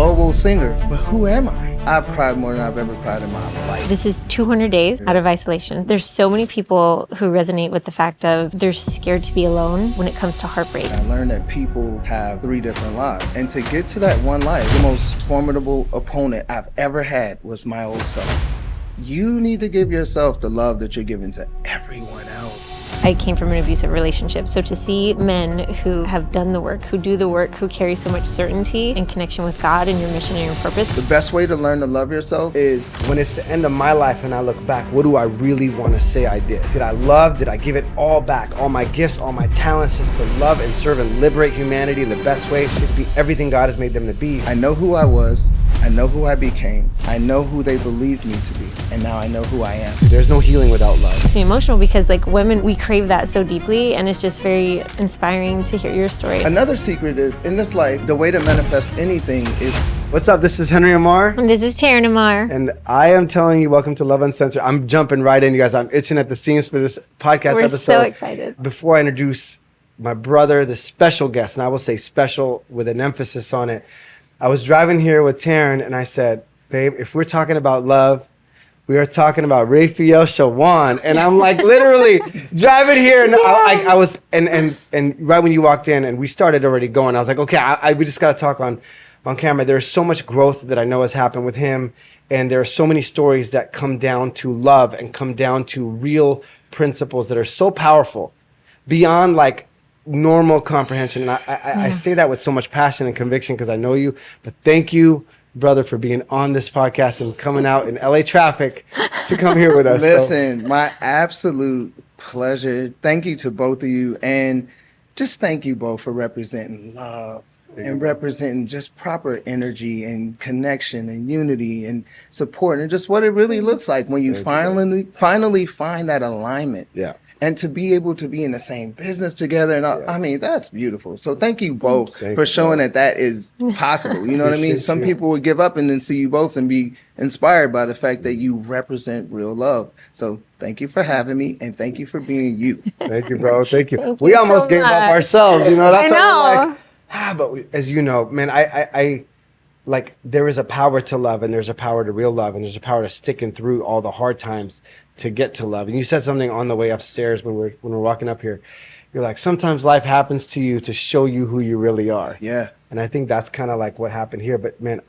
global singer, but who am I? I've cried more than I've ever cried in my life. This is 200 days out of isolation. There's so many people who resonate with the fact of they're scared to be alone when it comes to heartbreak. I learned that people have 3 different lives. And to get to that one life, the most formidable opponent I've ever had was my old self. You need to give yourself the love that you're giving to everyone else. I came from an abusive relationship, so to see men who have done the work, who do the work, who carry so much certainty and connection with God and your mission and your purpose. The best way to learn to love yourself is when it's the end of my life and I look back, what do I really want to say I did? Did I love? Did I give it all back? All my gifts, all my talents, just to love and serve and liberate humanity in the best way, to be everything God has made them to be. I know who I was, I know who I became, I know who they believed me to be, and now I know who I am. There's no healing without love. It makes me emotional because like women, we crave that so deeply, and it's just very inspiring to hear your story. Another secret is, in this life, the way to manifest anything is... What's up? This is Henry Ammar. And this is Terrin Ammar. And I am telling you, welcome to Love Uncensored. I'm jumping right in, you guys. I'm itching at the seams for this podcast We're episode. so excited. Before I introduce my brother, the special guest, and I will say special with an emphasis on it, I was driving here with Terrin and I said, babe, if we're talking about love, we are talking about Raphael Shawan. And I'm like literally driving here and I was, and right when you walked in and we started already going, I was like, okay, we just got to talk on camera. There's so much growth that I know has happened with him. And there are so many stories that come down to love and come down to real principles that are so powerful beyond like normal comprehension. And I say that with so much passion and conviction because I know you, but thank you, brother, for being on this podcast and coming out in LA traffic to come here with us. Listen, my absolute pleasure. Thank you to both of you. And just thank you both for representing love and representing just proper energy and connection and unity and support and just what it really looks like when you finally find that alignment. Yeah. And to be able to be in the same business together. And I mean, that's beautiful. So thank you both for showing that is possible. You know what I mean? Some people would give up and then see you both and be inspired by the fact that you represent real love. So thank you for having me and thank you for being you. Thank you, bro. Thank you. We almost gave up ourselves, you know. That's I know. But as you know, man, I like there is a power to love and there's a power to real love and there's a power to sticking through all the hard times to get to love. And you said something on the way upstairs when we're walking up here. You're like, sometimes life happens to you to show you who you really are. Yeah. And I think that's kind of like what happened here. But man,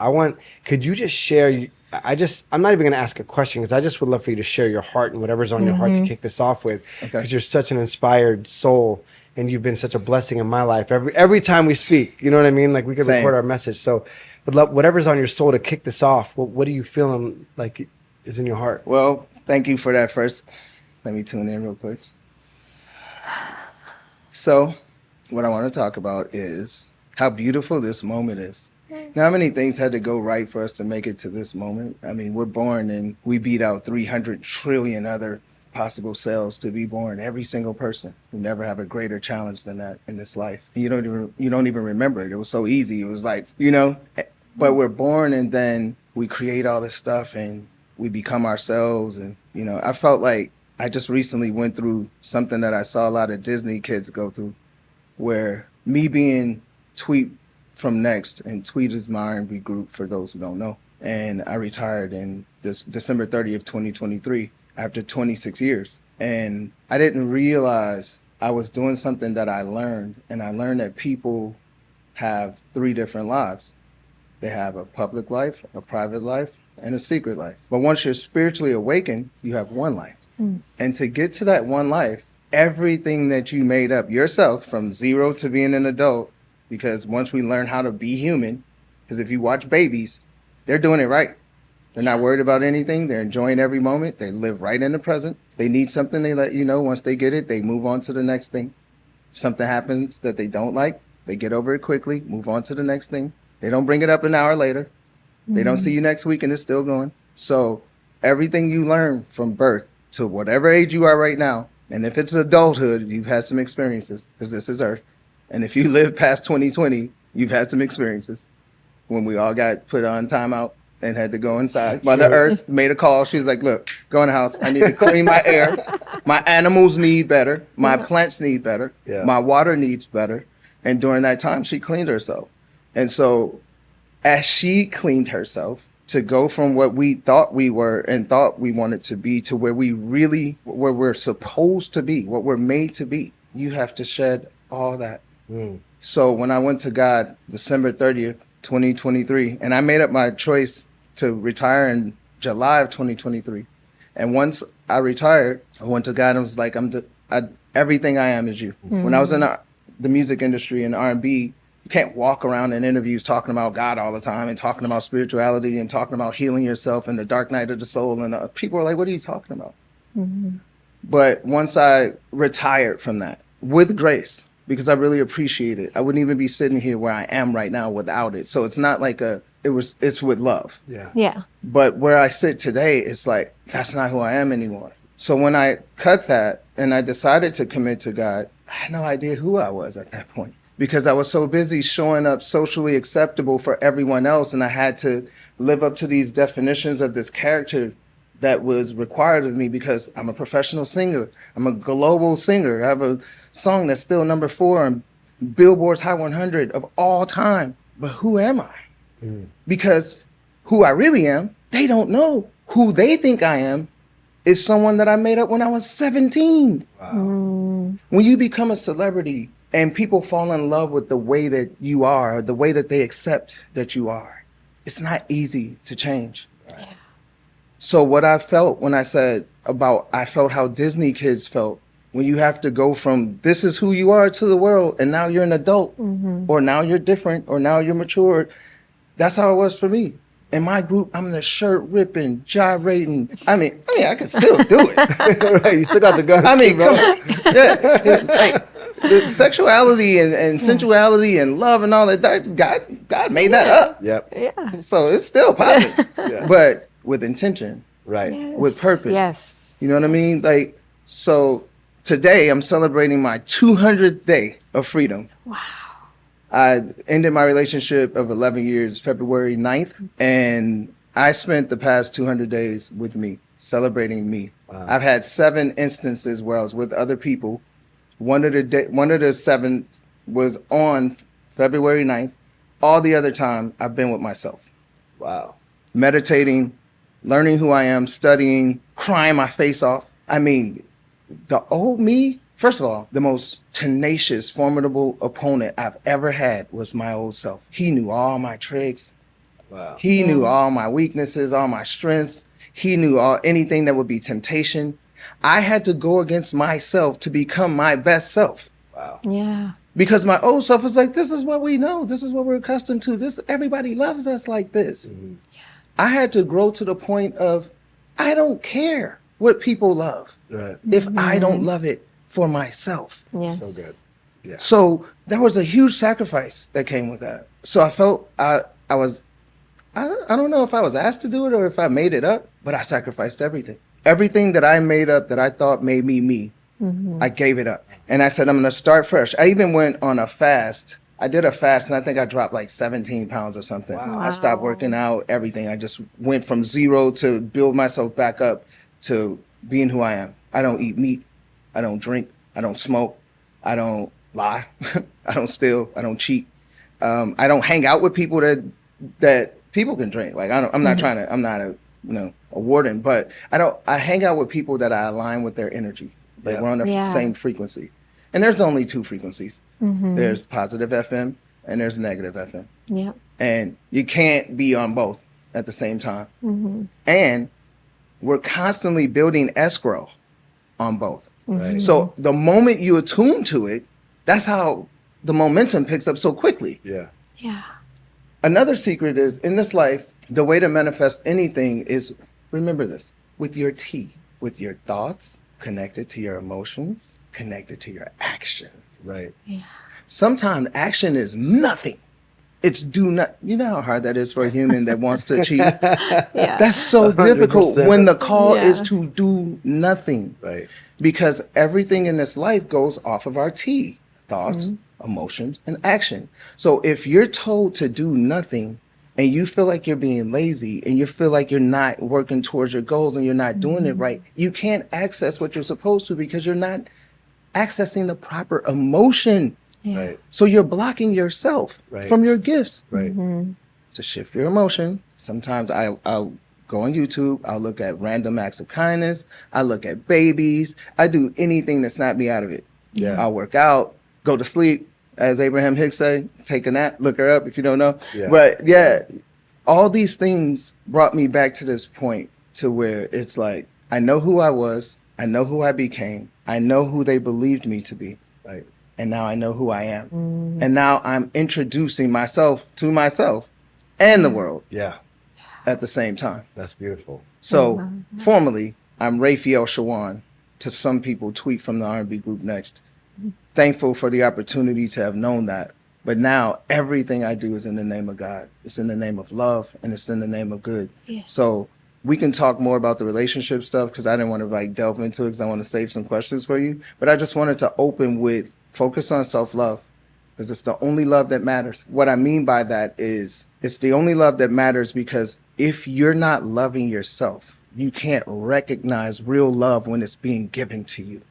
could you just share, I'm not even going to ask a question because I just would love for you to share your heart and whatever's on your heart to kick this off with. Because you're such an inspired soul and you've been such a blessing in my life. Every time we speak, you know what I mean? Like we could record our message. So but whatever's on your soul to kick this off, what are you feeling like is in your heart? Well, thank you for that first. Let me tune in real quick. So what I want to talk about is how beautiful this moment is. Now, how many things had to go right for us to make it to this moment? I mean, we're born and we beat out 300 trillion other possible cells to be born. Every single person. We never have a greater challenge than that in this life. And you don't even remember it. It was so easy. It was like, but we're born and then we create all this stuff and we become ourselves. And, I felt like I just recently went through something that I saw a lot of Disney kids go through, where me being Tweet from Next, and Tweet is my R&B group for those who don't know. And I retired in December 30th, 2023 after 26 years. And I didn't realize I was doing something that I learned. And I learned that people have 3 different lives. They have a public life, a private life, and a secret life. But once you're spiritually awakened, you have one life. And to get to that one life, everything that you made up yourself from 0 to being an adult, because once we learn how to be human, because if you watch babies, they're doing it right. They're not worried about anything. They're enjoying every moment. They live right in the present. If they need something, they let you know. Once they get it, they move on to the next thing. If something happens that they don't like, they get over it quickly, move on to the next thing. They don't bring it up an hour later. They don't see you next week and it's still going. So everything you learn from birth to whatever age you are right now, and if it's adulthood, you've had some experiences because this is Earth. And if you live past 2020, you've had some experiences when we all got put on timeout and had to go inside. Mother Earth made a call. She was like, look, go in the house. I need to clean my air. My animals need better. My plants need better. My water needs better. And during that time, she cleaned herself. And so as she cleaned herself to go from what we thought we were and thought we wanted to be to where we're supposed to be, what we're made to be, you have to shed all that. So when I went to God December 30th, 2023, and I made up my choice to retire in July of 2023. And once I retired, I went to God and was like, everything I am is you. When I was in the music industry and R&B, you can't walk around in interviews talking about God all the time and talking about spirituality and talking about healing yourself and the dark night of the soul. And people are like, what are you talking about? But once I retired from that with grace, because I really appreciate it, I wouldn't even be sitting here where I am right now without it. So it's not like it's with love. Yeah. But where I sit today, it's like, that's not who I am anymore. So when I cut that and I decided to commit to God, I had no idea who I was at that point, because I was so busy showing up socially acceptable for everyone else. And I had to live up to these definitions of this character that was required of me because I'm a professional singer. I'm a global singer. I have a song that's still number 4 on Billboard's Hot 100 of all time. But who am I? Because who I really am, they don't know. Who they think I am is someone that I made up when I was 17. When you become a celebrity and people fall in love with the way that you are, the way that they accept that you are, it's not easy to change. So what I felt when I said I felt how Disney kids felt when you have to go from this is who you are to the world and now you're an adult or now you're different or now you're mature. That's how it was for me. In my group, I'm the shirt ripping, gyrating. I mean, I can still do it. Right, you still got the gun. I mean, come on. Yeah, like the sexuality and sensuality and love and all that. God made that up. Yep. Yeah. So it's still popping, but with intention, Right. Yes. with purpose. Yes. You know what I mean? Like, so today I'm celebrating my 200th day of freedom. Wow. I ended my relationship of 11 years, February 9th, and I spent the past 200 days with me, celebrating me. Wow. I've had 7 instances where I was with other people. One of the 7 was on February 9th. All the other time, I've been with myself. Wow. Meditating, learning who I am, studying, crying my face off. I mean, the old me, first of all, the most tenacious, formidable opponent I've ever had was my old self. He knew all my tricks. Wow. He knew all my weaknesses, all my strengths. He knew anything that would be temptation. I had to go against myself to become my best self. Wow. Yeah. Because my old self was like, this is what we know. This is what we're accustomed to. Everybody loves us like this. Mm-hmm. I had to grow to the point of, I don't care what people love Right. if I don't love it for myself. Yes. So good. Yeah. So there was a huge sacrifice that came with that. So I felt I don't know if I was asked to do it or if I made it up, but I sacrificed everything. Everything that I made up that I thought made me, I gave it up. And I said, I'm going to start fresh. I even went on a fast. I did a fast and I think I dropped like 17 pounds or something. Wow. I stopped working out, everything. I just went from 0 to build myself back up to being who I am. I don't eat meat. I don't drink. I don't smoke. I don't lie. I don't steal. I don't cheat. I don't hang out with people that people can drink. Like I'm not a warden, but I hang out with people that I align with their energy. Like we're on the same frequency. And there's only 2 frequencies. There's positive FM and there's negative FM. Yeah. And you can't be on both at the same time. And we're constantly building escrow on both. Right. So the moment you attune to it, that's how the momentum picks up so quickly. Yeah. Yeah. Another secret is, in this life, the way to manifest anything is, remember this, with your T, with your thoughts connected to your emotions, connected to your actions. Right. Yeah. Sometimes action is nothing. It's do not. You know how hard that is for a human that wants to achieve? Yeah. That's so 100%. difficult when the call Yeah. is to do nothing. Right. Because everything in this life goes off of our T, thoughts, emotions, and action. So if you're told to do nothing and you feel like you're being lazy and you feel like you're not working towards your goals and you're not doing it right, you can't access what you're supposed to because you're not accessing the proper emotion. Yeah. Right. So you're blocking yourself Right. from your gifts. Right. to shift your emotion. Sometimes I'll go on YouTube. I'll look at random acts of kindness. I look at babies. I do anything to snap me out of it. Yeah. I'll work out, go to sleep. As Abraham Hicks say, take a nap. Look her up if you don't know. Yeah. But yeah, all these things brought me back to this point to where it's like, I know who I was. I know who I became. I know who they believed me to be. Right. And now I know who I am. And now I'm introducing myself to myself and the world Yeah. at the same time. That's beautiful. So formally, I'm Raphael Shawan. To some people, tweet from the R&B group Next. Thankful for the opportunity to have known that. But now everything I do is in the name of God. It's in the name of love, and it's in the name of good. Yeah. So we can talk more about the relationship stuff because I didn't want to like delve into it because I want to save some questions for you. But I just wanted to open with focus on self-love because it's the only love that matters. What I mean by that is it's the only love that matters because if you're not loving yourself, you can't recognize real love when it's being given to you.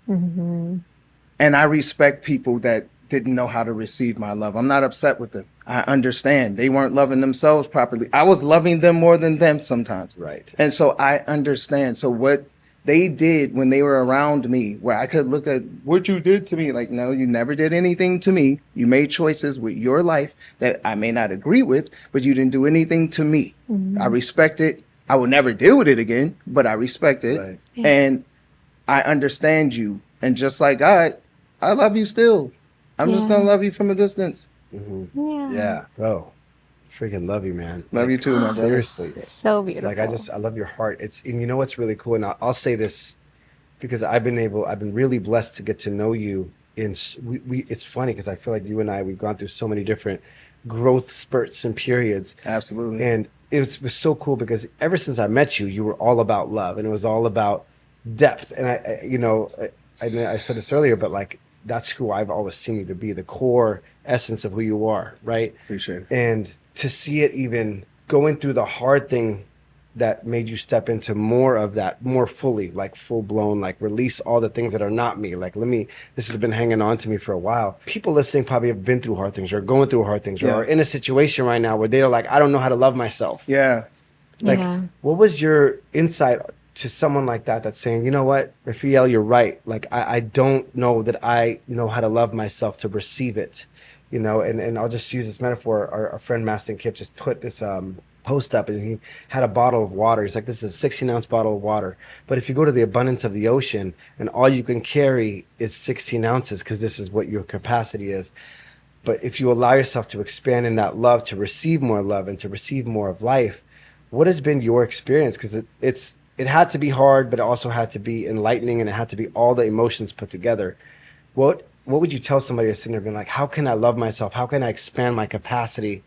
And I respect people that didn't know how to receive my love. I'm not upset with them. I understand. They weren't loving themselves properly. I was loving them more than them sometimes. Right. And so I understand. So what they did when they were around me, where I could look at what you did to me, like, no, you never did anything to me. You made choices with your life that I may not agree with, but you didn't do anything to me. I respect it. I will never deal with it again, but I respect it. Right. And I understand you. And just like God, I love you still. I'm just going to love you from a distance. Yeah. Bro, freaking love you, man. Love you too, my brother. Seriously. So beautiful. Like I love your heart. And you know what's really cool? And I'll say this because I've been really blessed to get to know you. It's funny because I feel like you and we've gone through so many different growth spurts and periods. Absolutely. And it was so cool because ever since I met you, you were all about love and it was all about depth. And I said this earlier, but like, that's who I've always seen you to be, the core essence of who you are, right? Appreciate it. And to see it even going through the hard thing that made you step into more of that, more fully, like full blown, like release all the things that are not me. Like, this has been hanging on to me for a while. People listening probably have been through hard things or going through hard things or are in a situation right now where they're like, I don't know how to love myself. Yeah. Like, what was your insight to someone like that that's saying, you know what, Raphael, you're right. Like, I don't know that I know how to love myself to receive it, you know? And I'll just use this metaphor. Our friend Maston Kip just put this post up and he had a bottle of water. He's like, this is a 16-ounce bottle of water. But if you go to the abundance of the ocean and all you can carry is 16 ounces because this is what your capacity is. But if you allow yourself to expand in that love, to receive more love and to receive more of life, what has been your experience? Because it had to be hard, but it also had to be enlightening and it had to be all the emotions put together. What would you tell somebody that's sitting there being like, how can I love myself? How can I expand my capacity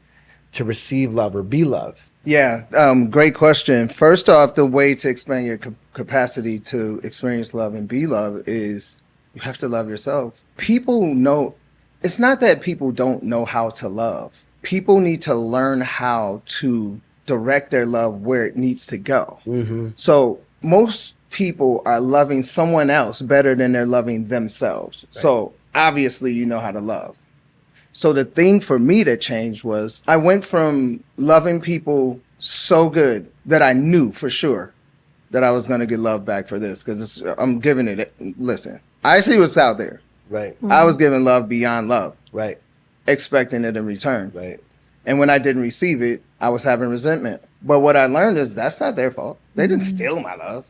to receive love or be loved? Yeah, great question. First off, the way to expand your capacity to experience love and be loved is you have to love yourself. People know, it's not that people don't know how to love. People need to learn how to direct their love where it needs to go. So most people are loving someone else better than they're loving themselves. Right. So obviously you know how to love. So the thing for me that changed was I went from loving people so good that I knew for sure that I was going to get love back for this because I'm giving it. Listen, I see what's out there. Right. I was giving love beyond love. Right. Expecting it in return. Right. And when I didn't receive it, I was having resentment. But what I learned is that's not their fault. They didn't steal my love.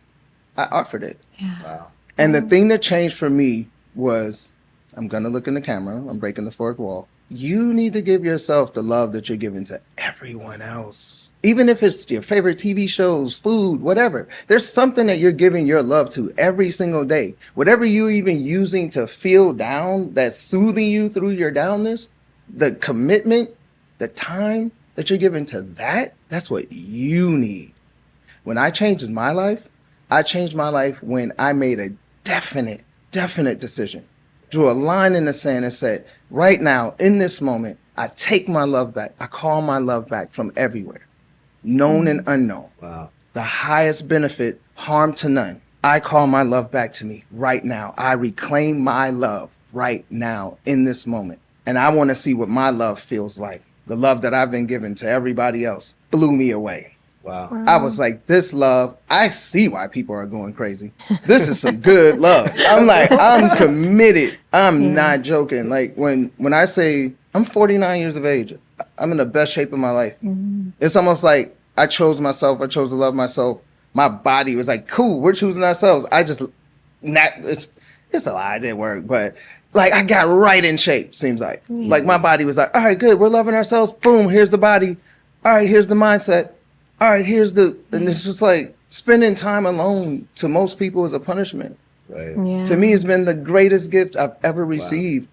I offered it. Yeah. Wow. And the thing that changed for me was, I'm going to look in the camera. I'm breaking the fourth wall. You need to give yourself the love that you're giving to everyone else. Even if it's your favorite TV shows, food, whatever. There's something that you're giving your love to every single day. Whatever you're even using to feel down, that's soothing you through your downness, the commitment, the time that you're giving to that, that's what you need. When I changed my life, I changed my life when I made a definite decision. Drew a line in the sand and said, right now, in this moment, I take my love back. I call my love back from everywhere, known and unknown. Wow. The highest benefit, harm to none. I call my love back to me right now. I reclaim my love right now in this moment. And I want to see what my love feels like the love that I've been given to everybody else blew me away. Wow. I was like, this love, I see why people are going crazy. This is some good love. I'm like, I'm committed. I'm not joking. Like when I say I'm 49 years of age, I'm in the best shape of my life. It's almost like I chose myself. I chose to love myself. My body was like, cool, we're choosing ourselves. It's a lie, it didn't work, but like I got right in shape, seems like. Like my body was like, all right, good, we're loving ourselves. Boom, here's the body. All right, here's the mindset. All right, and it's just like spending time alone to most people is a punishment. Right. Yeah. To me, it's been the greatest gift I've ever received.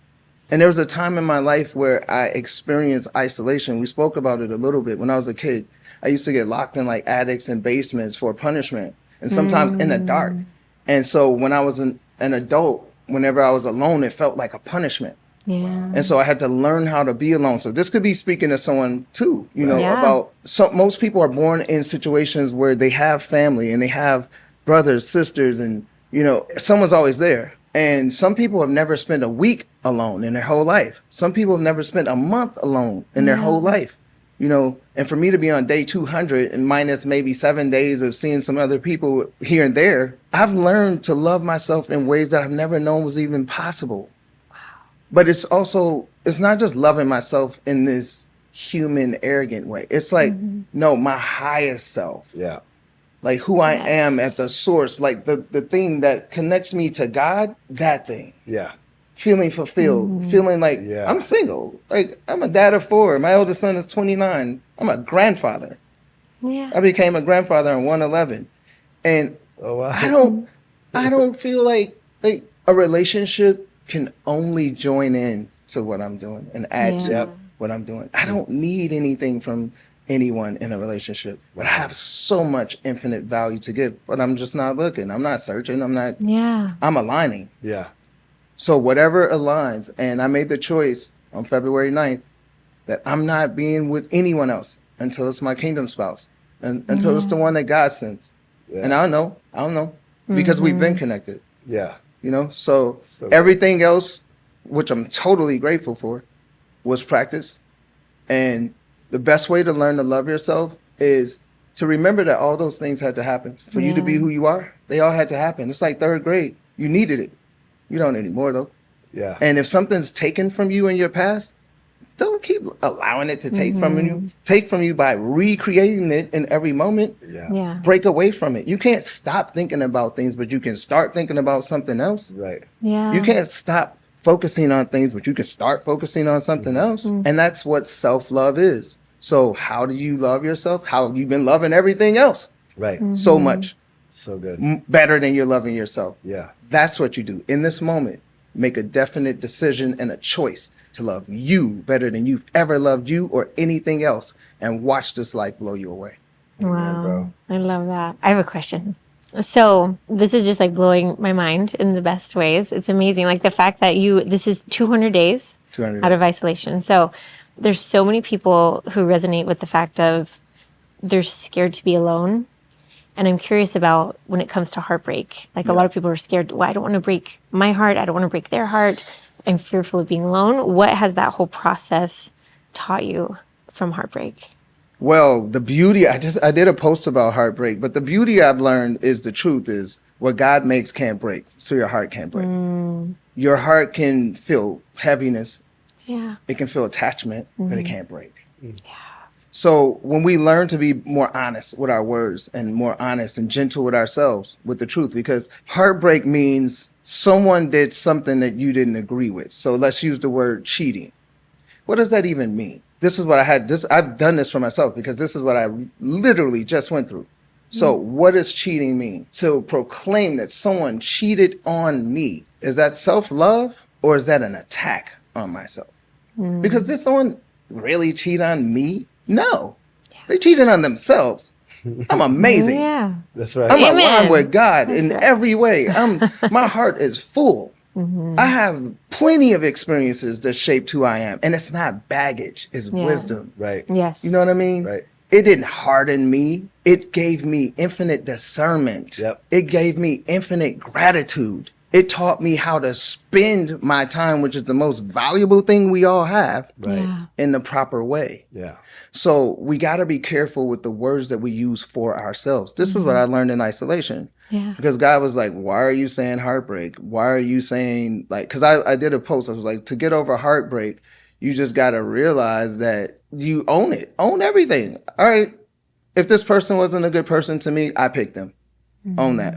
And there was a time in my life where I experienced isolation. We spoke about it a little bit. When I was a kid, I used to get locked in like attics and basements for punishment, and sometimes in the dark. And so when I was an adult, whenever I was alone, it felt like a punishment. Yeah. And so I had to learn how to be alone. So this could be speaking to someone too, about most people are born in situations where they have family and they have brothers, sisters, and, someone's always there. And some people have never spent a week alone in their whole life. Some people have never spent a month alone in their whole life, and for me to be on day 200 and minus maybe 7 days of seeing some other people here and there, I've learned to love myself in ways that I've never known was even possible. But it's not just loving myself in this human, arrogant way. It's like, no, my highest self. Yeah. Like who I am at the source, like the thing that connects me to God, that thing. Yeah. Feeling fulfilled, feeling like I'm single. Like I'm a dad of 4. My oldest son is 29. I'm a grandfather. Yeah. I became a grandfather on 1/11. And Oh, wow. I don't feel like a relationship can only join in to what I'm doing and add to what I'm doing. I don't need anything from anyone in a relationship, but I have so much infinite value to give, but I'm just not looking. I'm not searching. I'm aligning. Yeah. So whatever aligns, and I made the choice on February 9th that I'm not being with anyone else until it's my kingdom spouse and until it's the one that God sends. Yeah. And I don't know because we've been connected. Yeah. So everything else, which I'm totally grateful for, was practice. And the best way to learn to love yourself is to remember that all those things had to happen for you to be who you are. They all had to happen. It's like 3rd grade. You needed it. You don't anymore though. Yeah. And if something's taken from you in your past, don't keep allowing it to take from you. Take from you by recreating it in every moment. Yeah. Break away from it. You can't stop thinking about things, but you can start thinking about something else. Right. Yeah. You can't stop focusing on things, but you can start focusing on something else. And that's what self-love is. So how do you love yourself? How have you been loving everything else? Right. So much. So good. Better than you're loving yourself. Yeah. That's what you do. In this moment, make a definite decision and a choice to love you better than you've ever loved you or anything else, and watch this life blow you away. Wow. bro. I love that. I have a question. So this is just like blowing my mind in the best ways. It's amazing. Like the fact that this is 200 days 200 out of days. isolation. So there's so many people who resonate with the fact of they're scared to be alone. And I'm curious about when it comes to heartbreak. Like a lot of people are scared, well, I don't want to break my heart. I don't want to break their heart. I'm fearful of being alone. What has that whole process taught you from heartbreak? Well, the beauty, I did a post about heartbreak, but the beauty I've learned is the truth is what God makes can't break. So your heart can't break. Your heart can feel heaviness. Yeah. It can feel attachment, but it can't break. Yeah. So when we learn to be more honest with our words and more honest and gentle with ourselves, with the truth, because heartbreak means someone did something that you didn't agree with. So let's use the word cheating. What does that even mean? This is what I've done this for myself because this is what I literally just went through. So what does cheating mean? To proclaim that someone cheated on me. Is that self-love or is that an attack on myself? Because did someone really cheat on me? No. They cheated on themselves. I'm amazing. Yeah. That's right. I'm Amen. aligned with God in right. every way. My heart is full. I have plenty of experiences that shaped who I am. And it's not baggage, it's wisdom. Right. Yes. You know what I mean? Right. It didn't harden me. It gave me infinite discernment. Yep. It gave me infinite gratitude. It taught me how to spend my time, which is the most valuable thing we all have, Right. Yeah. in the proper way. Yeah. So we got to be careful with the words that we use for ourselves. This is what I learned in isolation. Yeah. Because God was like, why are you saying heartbreak? Why are you saying, like, because I did a post. I was like, to get over heartbreak, you just got to realize that you own it. Own everything. All right. If this person wasn't a good person to me, I picked them. Own that.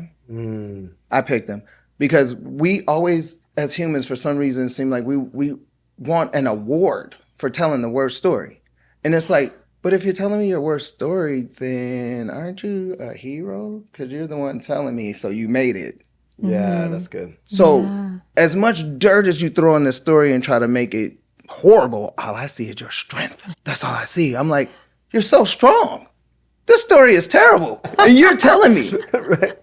I picked them. Because we always, as humans, for some reason, seem like we want an award for telling the worst story. And it's like, but if you're telling me your worst story, then aren't you a hero? Because you're the one telling me, so you made it. Yeah, that's good. So as much dirt as you throw in this story and try to make it horrible, all I see is your strength. That's all I see. I'm like, you're so strong. This story is terrible. And you're telling me. Right.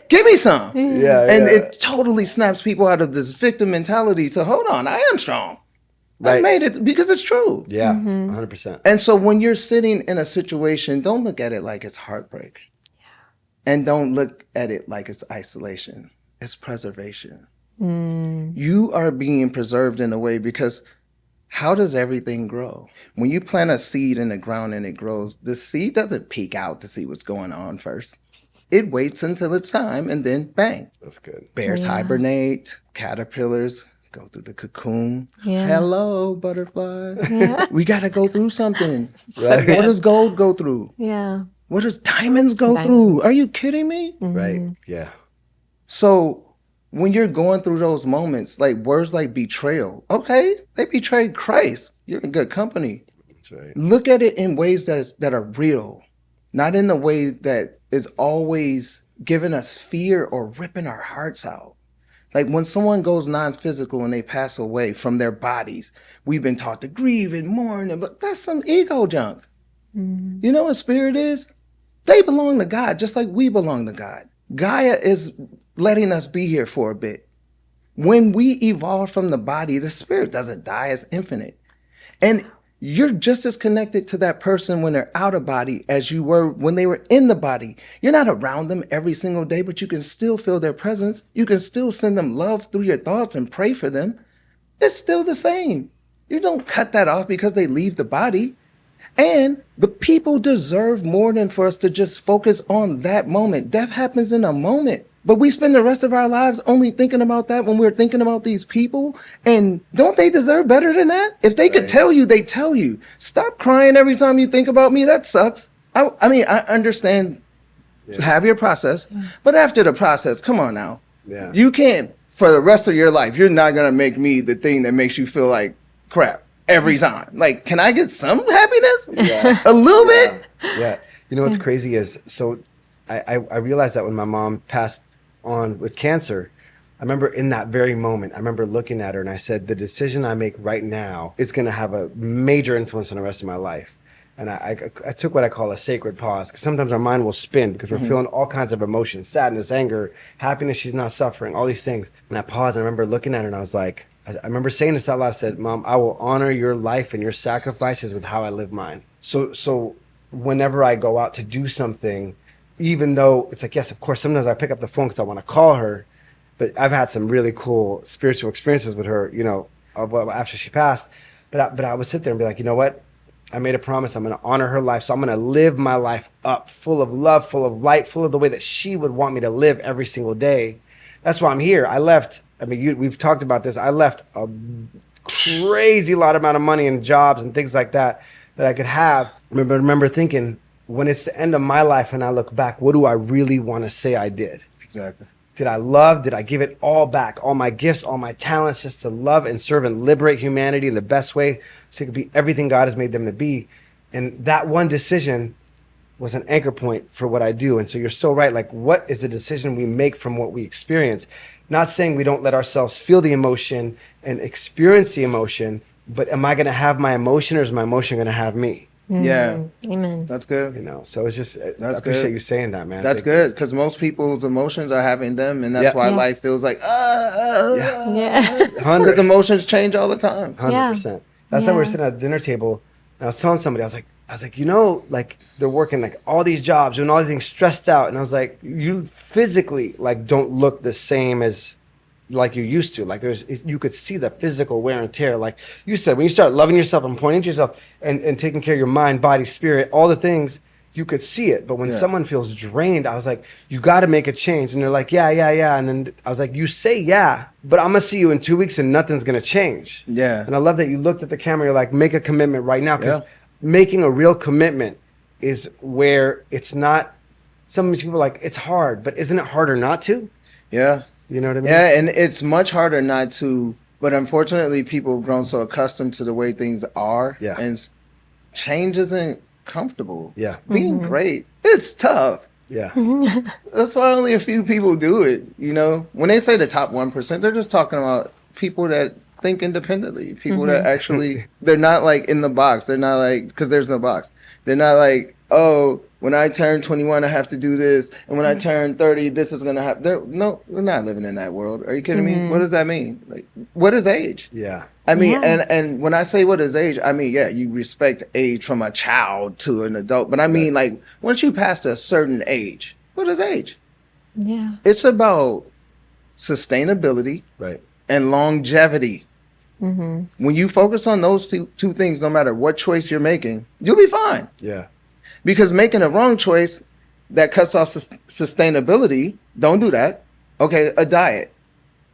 Give me some. Yeah. And yeah. it totally snaps people out of this victim mentality to, hold on, I am strong. I Right. made it because it's true. Yeah, 100%. And so when you're sitting in a situation, don't look at it like it's heartbreak. And don't look at it like it's isolation. It's preservation. You are being preserved in a way because how does everything grow? When you plant a seed in the ground and it grows, the seed doesn't peek out to see what's going on first. It waits until it's time and then bang. That's good. Bears hibernate, caterpillars go through the cocoon. Yeah. Hello, butterfly. We got to go through something. Right. What does gold go through? Yeah. What does diamonds go through? Are you kidding me? Right. Yeah. So when you're going through those moments, like words like betrayal, okay, they betrayed Christ. You're in good company. That's right. Look at it in ways that are real, not in the way that is always giving us fear or ripping our hearts out. Like when someone goes non-physical and they pass away from their bodies, we've been taught to grieve and mourn, but that's some ego junk. You know what spirit is? They belong to God just like we belong to God. Gaia is letting us be here for a bit. When we evolve from the body, the spirit doesn't die, it's infinite. And you're just as connected to that person when they're out of body as you were when they were in the body. You're not around them every single day, but you can still feel their presence. You can still send them love through your thoughts and pray for them. It's still the same. You don't cut that off because they leave the body. And the people deserve more than for us to just focus on that moment. Death happens in a moment. But we spend the rest of our lives only thinking about that when we're thinking about these people. And don't they deserve better than that? If they could tell you, they tell you. Stop crying every time you think about me. That sucks. I mean, I understand. Have your process. But after the process, come on now. Yeah. You can't, for the rest of your life, you're not going to make me the thing that makes you feel like crap every time. Like, can I get some happiness? Yeah. A little bit? Yeah. You know what's crazy is, so I realized that when my mom passed on with cancer, I remember in that very moment, I remember looking at her and I said, the decision I make right now is going to have a major influence on the rest of my life. And I took what I call a sacred pause, because sometimes our mind will spin because we're feeling all kinds of emotions, sadness, anger, happiness, she's not suffering, all these things. And I paused and I remember looking at her and I was like, I remember saying this out loud. I said, Mom, I will honor your life and your sacrifices with how I live mine. So whenever I go out to do something, even though it's like, yes, of course, sometimes I pick up the phone because I want to call her, but I've had some really cool spiritual experiences with her, you know, after she passed. But I would sit there and be like, you know what? I made a promise. I'm going to honor her life. So I'm going to live my life up full of love, full of light, full of the way that she would want me to live every single day. That's why I'm here. I left. I mean, we've talked about this. I left a crazy lot amount of money and jobs and things like that I could have. I remember thinking, when it's the end of my life and I look back, what do I really want to say I did? Exactly. Did I love? Did I give it all back? All my gifts, all my talents, just to love and serve and liberate humanity in the best way so it could be everything God has made them to be. And that one decision was an anchor point for what I do. And so you're so right. Like, what is the decision we make from what we experience? Not saying we don't let ourselves feel the emotion and experience the emotion, but am I going to have my emotion, or is my emotion going to have me? Yeah. Amen. That's good. You know, so it's just, I That's appreciate good. you saying that, man. That's Thank you. good, because most people's emotions are having them, and that's Yeah. why Yes. life feels like, Yeah. because emotions change all the time. 100%. That's how we were Yeah. sitting at the dinner table. And I was telling somebody, I was like, you know, like they're working like all these jobs, doing all these things, stressed out. And I was like, you physically like don't look the same as like you used to. Like you could see the physical wear and tear. Like you said, when you start loving yourself and pointing to yourself and taking care of your mind, body, spirit, all the things, you could see it. But when someone feels drained, I was like, you got to make a change. And they're like, yeah. And then I was like, you say yeah, but I'm going to see you in 2 weeks and nothing's going to change. Yeah. And I love that you looked at the camera. You're like, make a commitment right now. Because making a real commitment is where it's not, some of these people are like, it's hard, but isn't it harder not to? Yeah. You know what I mean? Yeah, and it's much harder not to, but unfortunately people have grown so accustomed to the way things are. Yeah. And change isn't comfortable. Yeah. Being great, it's tough. Yeah. That's why only a few people do it, you know? When they say the top 1%, they're just talking about people that think independently, people that actually, they're not like in the box. They're not like, because there's no box. They're not like, oh, when I turn 21, I have to do this. And when I turn 30, this is going to happen. No, we're not living in that world. Are you kidding me? What does that mean? Like, what is age? Yeah. I mean, and when I say what is age, I mean, yeah, you respect age from a child to an adult. But I mean, like, once you pass a certain age, what is age? Yeah. It's about sustainability Right. and longevity. When you focus on those two things, no matter what choice you're making, you'll be fine. Yeah. Because making a wrong choice that cuts off sustainability, don't do that. Okay, a diet.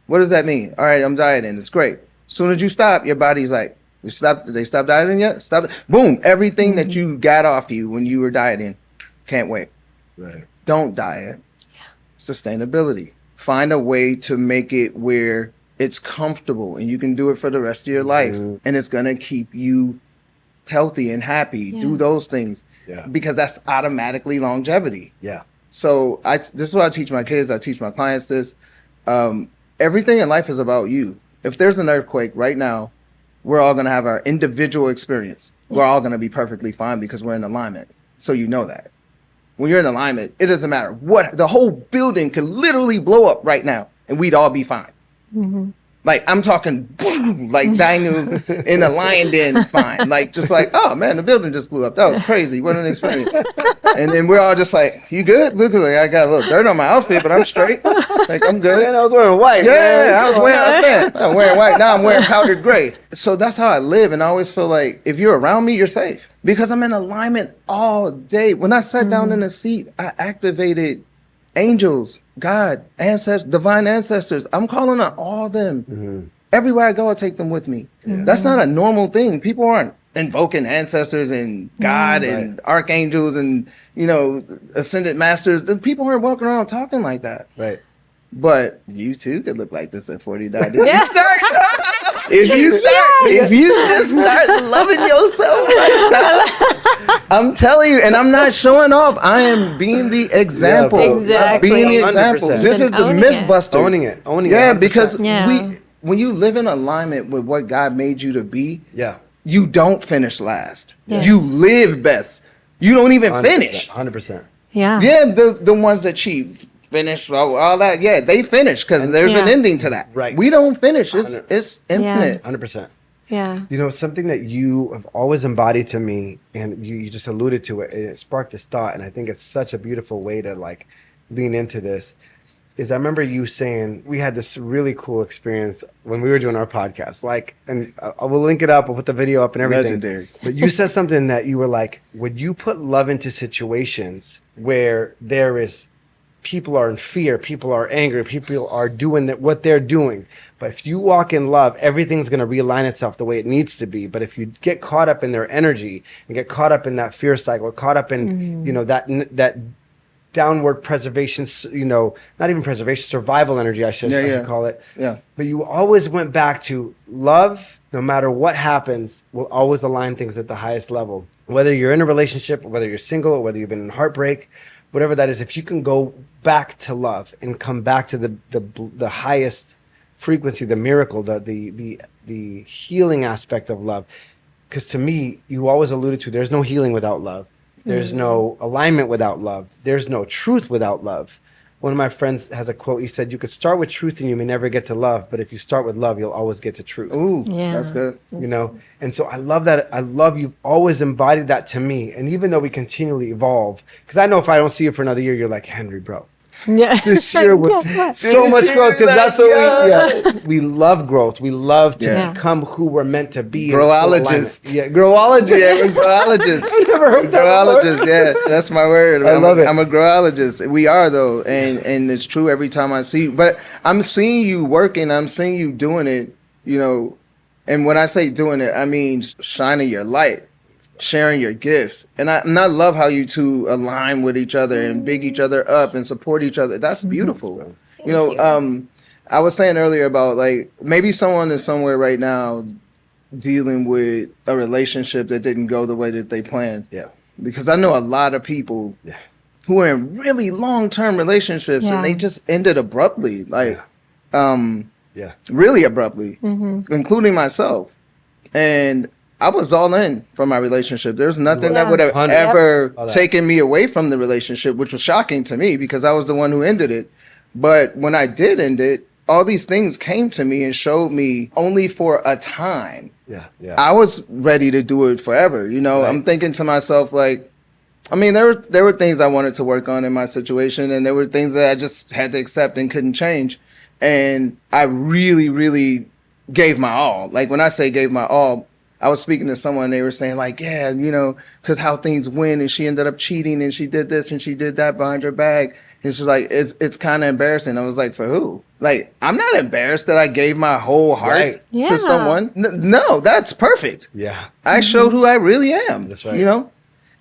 What does that mean? All right, I'm dieting. It's great. As soon as you stop, your body's like, they stop dieting yet? Stop. Boom. Everything that you got off you when you were dieting, can't wait. Right. Don't diet. Sustainability. Find a way to make it where it's comfortable and you can do it for the rest of your life. And it's going to keep you healthy and happy. Do those things. Yeah. Because that's automatically longevity. Yeah. So this is what I teach my kids. I teach my clients this. Everything in life is about you. If there's an earthquake right now, we're all going to have our individual experience. We're all going to be perfectly fine because we're in alignment. So you know that. When you're in alignment, it doesn't matter what. The whole building could literally blow up right now and we'd all be fine. Like, I'm talking like Daniel in a lion den, fine. Like, just like, oh man, the building just blew up. That was crazy. What an experience. And then we're all just like, you good? Look, like I got a little dirt on my outfit, but I'm straight. Like, I'm good. Man, I was wearing white. Yeah, I was wearing I'm wearing white. Now I'm wearing powdered gray. So that's how I live. And I always feel like if you're around me, you're safe. Because I'm in alignment all day. When I sat down in the seat, I activated angels, God, ancestors, divine ancestors. I'm calling on all them. Everywhere I go, I take them with me. That's not a normal thing. People aren't invoking ancestors and God and archangels and, you know, ascended masters. The people aren't walking around talking like that. Right. But you too could look like this at 49. If you just start loving yourself right now, I'm telling you, and I'm not showing off. I am being the example. Yeah, Exactly. Being the example. 100%. This is the Owning myth it. buster. Owning it. Yeah, 100%. because Yeah. when you live in alignment with what God made you to be, Yeah. you don't finish last. Yes. You live best. You don't even 100%, finish. 100%. Yeah. Yeah, the ones that cheat. Finish all that, yeah, they finish because there's an ending to that. Right. We don't finish. It's infinite. 100%. Yeah. You know, something that you have always embodied to me, and you just alluded to it, and it sparked this thought, and I think it's such a beautiful way to like lean into this, is I remember you saying, we had this really cool experience when we were doing our podcast, like, and I will link it up, I'll put the video up and everything. Legendary. But you said something that you were like, would you put love into situations where there is people are in fear, people are angry, people are doing what they're doing. But if you walk in love, everything's going to realign itself the way it needs to be. But if you get caught up in their energy and get caught up in that fear cycle, caught up in, you know, that downward preservation, you know, not even preservation, survival energy, I should call it. Yeah. But you always went back to love, no matter what happens, will always align things at the highest level. Whether you're in a relationship, whether you're single, or whether you've been in heartbreak, whatever that is, if you can go back to love and come back to the highest frequency, the miracle, the healing aspect of love. Because to me, you always alluded to, there's no healing without love. There's no alignment without love. There's no truth without love. One of my friends has a quote. He said, you could start with truth and you may never get to love, but if you start with love, you'll always get to truth. Ooh, Yeah. that's good. You know, and so I love that. I love you've always embodied that to me. And even though we continually evolve, because I know if I don't see you for another year, you're like, Henry, bro, Yeah. This year was Guess what? so much growth because that's what we love growth. We love to Yeah. become who we're meant to be. in full Growologist. alignment. Yeah, growologist. Yeah, I'm a growologist. I never heard that Growologist, yeah, that's my word. I love it. I'm a growologist. We are though, and it's true every time I see you. But I'm seeing you working. I'm seeing you doing it. You know, and when I say doing it, I mean shining your light, sharing your gifts, and I love how you two align with each other and big each other up and support each other. That's beautiful. You know, I was saying earlier about like maybe someone is somewhere right now dealing with a relationship that didn't go the way that they planned. Yeah. Because I know a lot of people who are in really long-term relationships and they just ended abruptly, like, really abruptly, including myself. And I was all in for my relationship. There's nothing that would have 100. ever taken me away from the relationship, which was shocking to me because I was the one who ended it. But when I did end it, all these things came to me and showed me only for a time. I was ready to do it forever. You know, I'm thinking to myself, like, I mean, there were things I wanted to work on in my situation, and there were things that I just had to accept and couldn't change. And I really, really gave my all. Like, when I say gave my all, I was speaking to someone, they were saying, like, yeah, you know, because how things went, and she ended up cheating, and she did this, and she did that behind her back. And she's like, it's kind of embarrassing. I was like, for who? Like, I'm not embarrassed that I gave my whole heart to someone. No, that's perfect. Yeah. I showed who I really am. That's right. You know?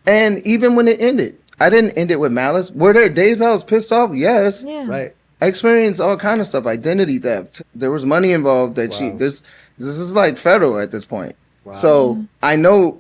And even when it ended, I didn't end it with malice. Were there days I was pissed off? Yes. Yeah. Right. I experienced all kind of stuff, identity theft. There was money involved that this is like federal at this point. Wow. So I know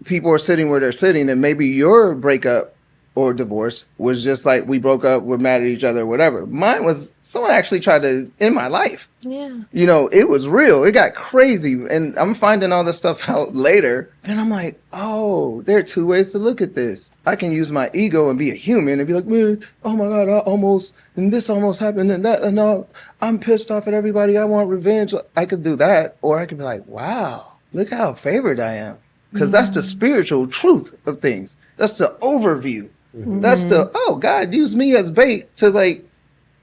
people are sitting where they're sitting, and maybe your breakup or divorce was just like, we broke up, we're mad at each other, whatever. Mine was someone actually tried to end my life. Yeah. You know, it was real. It got crazy. And I'm finding all this stuff out later. Then I'm like, oh, there are two ways to look at this. I can use my ego and be a human and be like, man, oh my God, and this almost happened and that, and no, I'm pissed off at everybody. I want revenge. I could do that. Or I could be like, wow, look how favored I am. Because that's the spiritual truth of things. That's the overview. That's the, oh, God used me as bait to like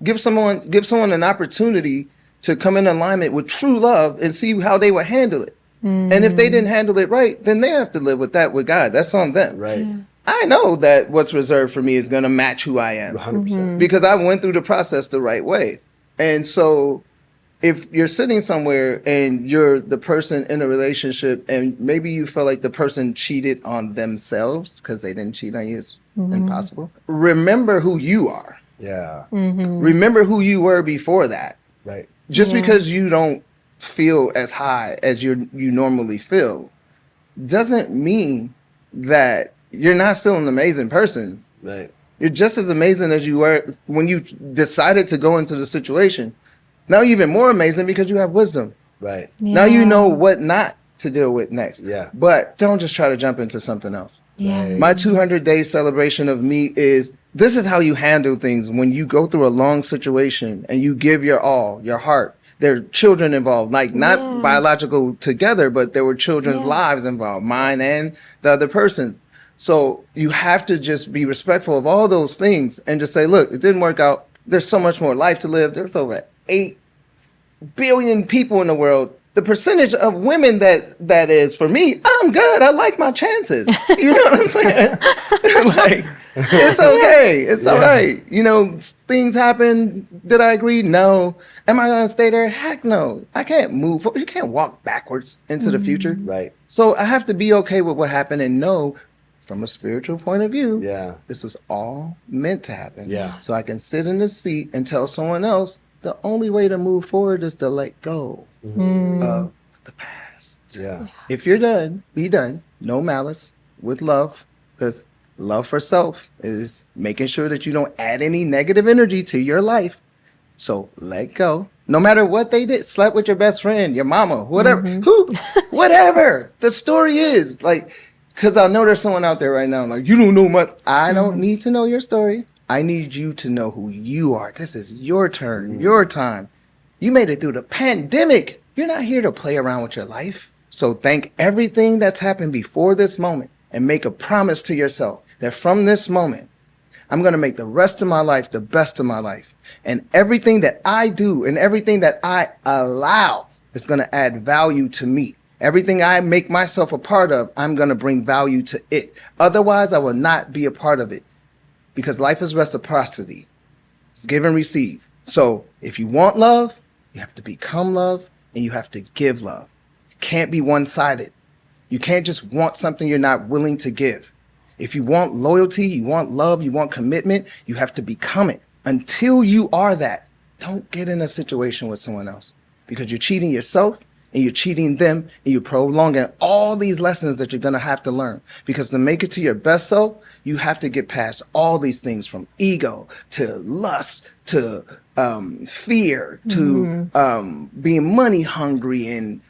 give someone an opportunity to come in alignment with true love and see how they would handle it. And if they didn't handle it right, then they have to live with that with God. That's on them. Right. Yeah. I know that what's reserved for me is going to match who I am. 100%. Because I went through the process the right way. And so if you're sitting somewhere and you're the person in a relationship and maybe you feel like the person cheated on themselves because they didn't cheat on you, it's impossible. Remember who you are. Yeah. Remember who you were before that. Right. Just because you don't feel as high as you normally feel doesn't mean that you're not still an amazing person. Right. You're just as amazing as you were when you decided to go into the situation. Now you're even more amazing because you have wisdom. Right. Yeah. Now you know what not to deal with next. Yeah. But don't just try to jump into something else. Yeah. Right. My 200-day celebration of me is, this is how you handle things when you go through a long situation and you give your all, your heart. There are children involved, like not biological together, but there were children's lives involved, mine and the other person. So you have to just be respectful of all those things and just say, look, it didn't work out. There's so much more life to live. There's over 8 billion people in the world. The percentage of women that is for me, I'm good. I like my chances. You know what I'm saying? Like, it's okay. It's all right. You know, things happen. Did I agree? No. Am I going to stay there? Heck no. I can't move. You can't walk backwards into the future. Right. So I have to be okay with what happened and know from a spiritual point of view, this was all meant to happen. Yeah. So I can sit in the seat and tell someone else the only way to move forward is to let go of the past. Yeah. If you're done, be done. No malice, with love, because love for self is making sure that you don't add any negative energy to your life. So let go. No matter what they did, slept with your best friend, your mama, whatever, whatever. The story is like, because I know there's someone out there right now like, you don't know much. I don't need to know your story. I need you to know who you are. This is your turn, your time. You made it through the pandemic. You're not here to play around with your life. So thank everything that's happened before this moment and make a promise to yourself that from this moment, I'm going to make the rest of my life the best of my life. And everything that I do and everything that I allow is going to add value to me. Everything I make myself a part of, I'm going to bring value to it. Otherwise, I will not be a part of it, because life is reciprocity. It's give and receive. So if you want love, you have to become love, and you have to give love. It can't be one-sided. You can't just want something you're not willing to give. If you want loyalty, you want love, you want commitment, you have to become it. Until you are that, don't get in a situation with someone else, because you're cheating yourself and you're cheating them, and you're prolonging all these lessons that you're going to have to learn. Because to make it to your best self, you have to get past all these things, from ego to lust to fear to being money hungry, and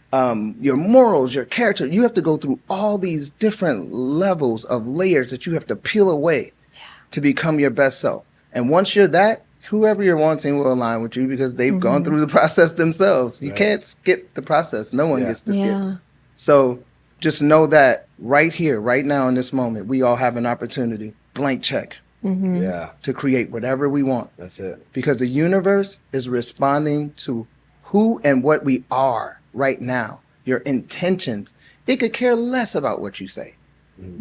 your morals, your character. You have to go through all these different levels of layers that you have to peel away to become your best self. And once you're that, whoever you're wanting will align with you, because they've gone through the process themselves. You can't skip the process. No one gets to skip. So just know that right here, right now in this moment, we all have an opportunity, blank check, to create whatever we want. That's it. Because the universe is responding to who and what we are right now. Your intentions. It could care less about what you say.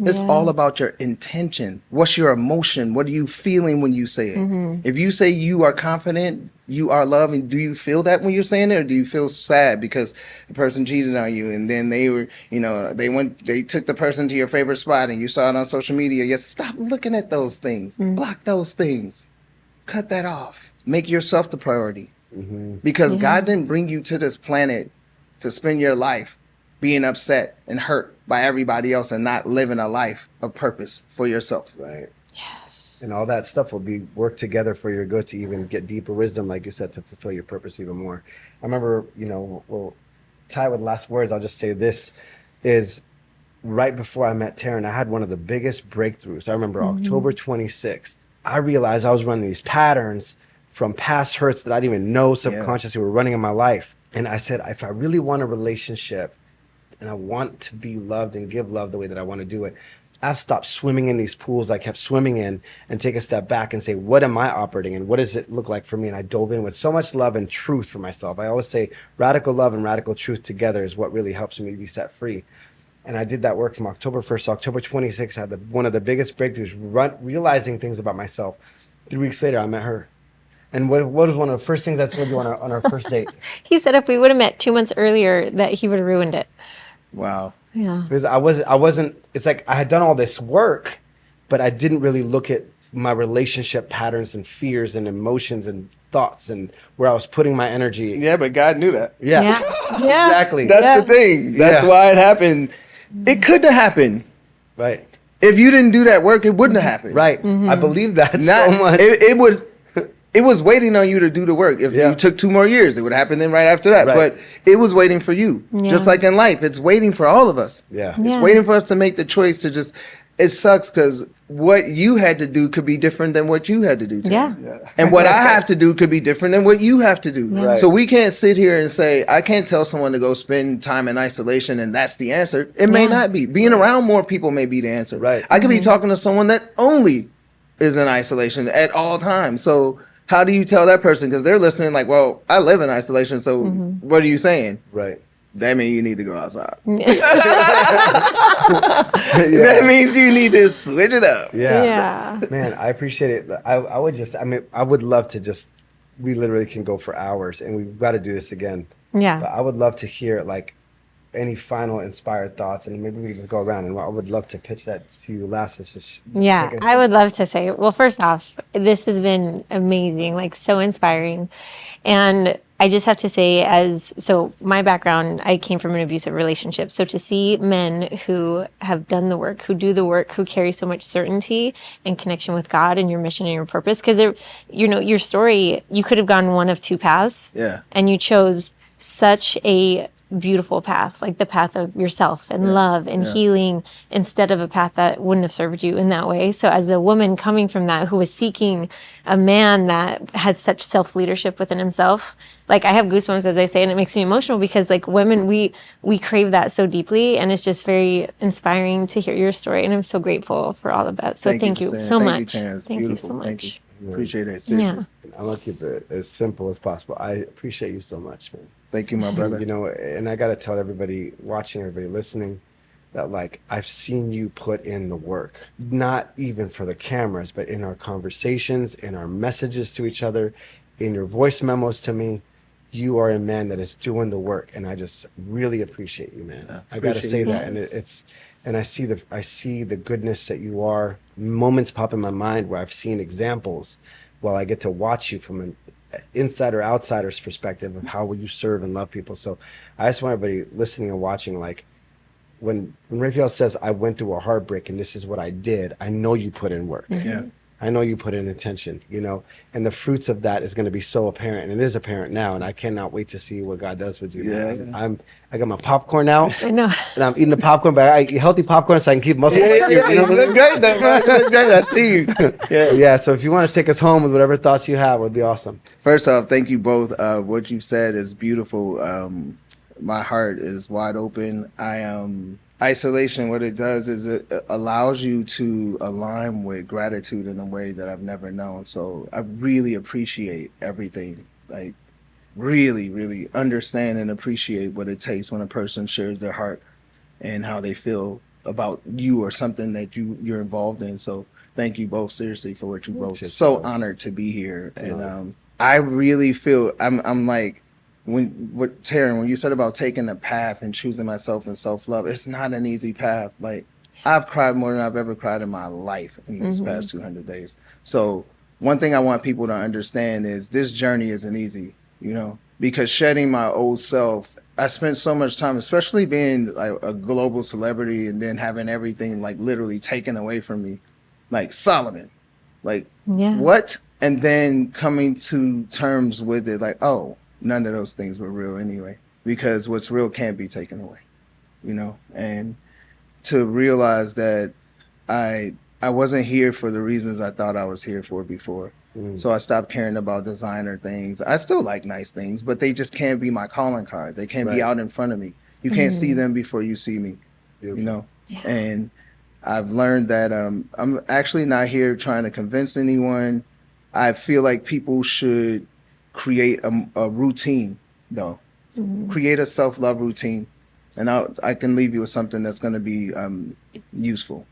It's all about your intention. What's your emotion? What are you feeling when you say it? If you say you are confident, you are loving, do you feel that when you're saying it, or do you feel sad because the person cheated on you, and then they were, they took the person to your favorite spot and you saw it on social media? Yes, stop looking at those things. Block those things. Cut that off. Make yourself the priority. Because God didn't bring you to this planet to spend your life being upset and hurt by everybody else and not living a life of purpose for yourself. Right. Yes. And all that stuff will be worked together for your good to even get deeper wisdom, like you said, to fulfill your purpose even more. I remember, we'll tie with last words. I'll just say this is right before I met Terrin, I had one of the biggest breakthroughs. I remember October 26th. I realized I was running these patterns from past hurts that I didn't even know subconsciously were running in my life. And I said, if I really want a relationship and I want to be loved and give love the way that I want to do it, I've stopped swimming in these pools I kept swimming in, and take a step back and say, what am I operating in? What does it look like for me? And I dove in with so much love and truth for myself. I always say radical love and radical truth together is what really helps me be set free. And I did that work from October 1st to October 26th. I had one of the biggest breakthroughs, realizing things about myself. 3 weeks later, I met her. And what was one of the first things I told you on our first date? He said if we would have met 2 months earlier, that he would have ruined it. Wow. Yeah. Because I wasn't, it's like I had done all this work, but I didn't really look at my relationship patterns and fears and emotions and thoughts and where I was putting my energy. Yeah, but God knew that. Yeah. Exactly. That's the thing. That's why it happened. It could have happened. Right. If you didn't do that work, it wouldn't have happened. Right. I believe that so much. It was waiting on you to do the work. If you took 2 more years, it would happen then right after that. Right. But it was waiting for you. Just like in life, it's waiting for all of us. Yeah. It's waiting for us to make the choice to just, it sucks because what you had to do could be different than what you had to do. Yeah. And what I have to do could be different than what you have to do. Right. So we can't sit here and say, I can't tell someone to go spend time in isolation and that's the answer. It may not be. Being around more people may be the answer. Right. I could be talking to someone that only is in isolation at all times. So how do you tell that person? Because they're listening like, well, I live in isolation, so what are you saying? Right. That means you need to go outside. That means you need to switch it up. Yeah. Man, I appreciate it. I would love to we literally can go for hours, and we've got to do this again. Yeah. But I would love to hear any final inspired thoughts, and maybe we can go around, and I would love to pitch that to you last. I would love to say, well, first off, this has been amazing, so inspiring. And I just have to say, so my background, I came from an abusive relationship. So to see men who have done the work, who do the work, who carry so much certainty and connection with God and your mission and your purpose, because your story, you could have gone one of 2 paths. Yeah. And you chose such a beautiful path, like the path of yourself and love and healing, instead of a path that wouldn't have served you in that way. So as a woman coming from that, who was seeking a man that had such self-leadership within himself, like I have goosebumps as I say, and it makes me emotional because like women, we crave that so deeply, and it's just very inspiring to hear your story, and I'm so grateful for all of that. So thank you so much. Thank you so much. Thank you. Appreciate it. Seriously. Yeah. I'm gonna keep it as simple as possible. I appreciate you so much, man. Thank you, my brother. You know, and I got to tell everybody watching, everybody listening, that like I've seen you put in the work, not even for the cameras, but in our conversations, in our messages to each other, in your voice memos to me. You are a man that is doing the work, and I just really appreciate you, man. I got to say that, and and I see the goodness that you are. Moments pop in my mind where I've seen examples, while I get to watch you from an insider outsider's perspective of how you serve and love people. So I just want everybody listening and watching, like when Raphael says I went through a heartbreak and this is what I did, I know you put in work. Yeah. I know you put in attention, you know, and the fruits of that is going to be so apparent, and it is apparent now, and I cannot wait to see what God does with you. Yeah. Man. I got my popcorn now. I know. And I'm eating the popcorn, but I eat healthy popcorn so I can keep muscle. You look great, though, man. You look great. I see you. Yeah. So if you want to take us home with whatever thoughts you have, it would be awesome. First off, thank you both. What you've said is beautiful. My heart is wide open. Isolation, what it does is it allows you to align with gratitude in a way that I've never known. So I really appreciate everything. Like, really, really understand and appreciate what it takes when a person shares their heart and how they feel about you or something that you're involved in. So thank you both, seriously, for what you both. So honored to be here. And I really feel I'm like, Terrin, when you said about taking a path and choosing myself in self-love, it's not an easy path. Like, I've cried more than I've ever cried in my life in these past 200 days. So one thing I want people to understand is this journey isn't easy, you know, because shedding my old self, I spent so much time, especially being like a global celebrity and then having everything like literally taken away from me, like Solomon, like what? And then coming to terms with it, like, oh, none of those things were real anyway, because what's real can't be taken away, you know? And to realize that I wasn't here for the reasons I thought I was here for before. So I stopped caring about designer things. I still like nice things, but they just can't be my calling card. They can't be out in front of me. You can't see them before you see me, you know? And I've learned that I'm actually not here trying to convince anyone. I feel like people should create a routine, though. Create a self-love routine. And I can leave you with something that's going to be useful.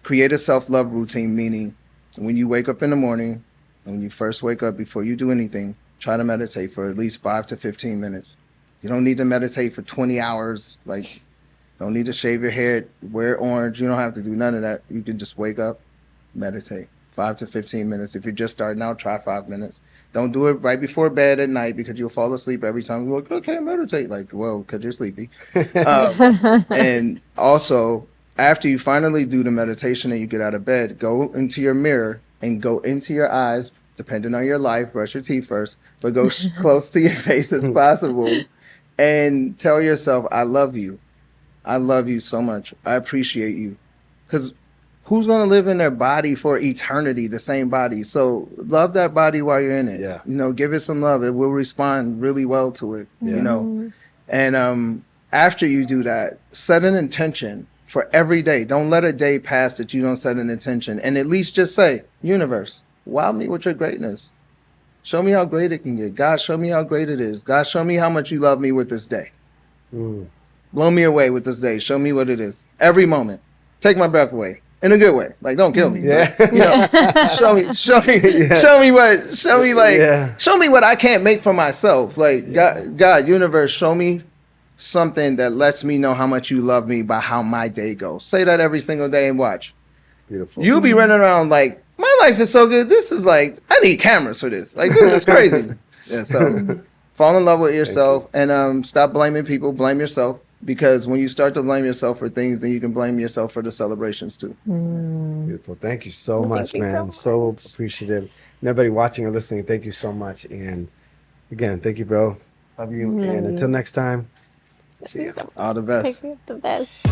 Create a self-love routine, meaning when you wake up in the morning, when you first wake up, before you do anything, try to meditate for at least 5 to 15 minutes. You don't need to meditate for 20 hours. Like, don't need to shave your hair, wear orange. You don't have to do none of that. You can just wake up, meditate. 5 to 15 minutes. If you're just starting out, try 5 minutes. Don't do it right before bed at night, because you'll fall asleep every time. You're like, okay, meditate. Like, well, because you're sleepy. And also, after you finally do the meditation and you get out of bed, go into your mirror and go into your eyes, depending on your life, brush your teeth first, but go close to your face as possible and tell yourself, I love you. I love you so much. I appreciate you. Because who's going to live in their body for eternity, the same body? So love that body while you're in it. Yeah. You know, give it some love. It will respond really well to it, you know. And after you do that, set an intention for every day. Don't let a day pass that you don't set an intention. And at least just say, universe, wow me with your greatness. Show me how great it can get. God, show me how great it is. God, show me how much you love me with this day. Blow me away with this day. Show me what it is. Every moment. Take my breath away. In a good way. Like, don't kill me. Yeah. But, you know, show me what I can't make for myself. Like, God, universe, show me something that lets me know how much you love me by how my day goes. Say that every single day and watch. Beautiful. You'll be running around like, my life is so good. This is like, I need cameras for this. Like, this is crazy. So fall in love with yourself and stop blaming people. Blame yourself. Because when you start to blame yourself for things, then you can blame yourself for the celebrations too. Beautiful. Thank you so much, man. So appreciative. And everybody watching or listening, thank you so much. And again, thank you, bro. Love you. And until next time, See ya. All the best. The best.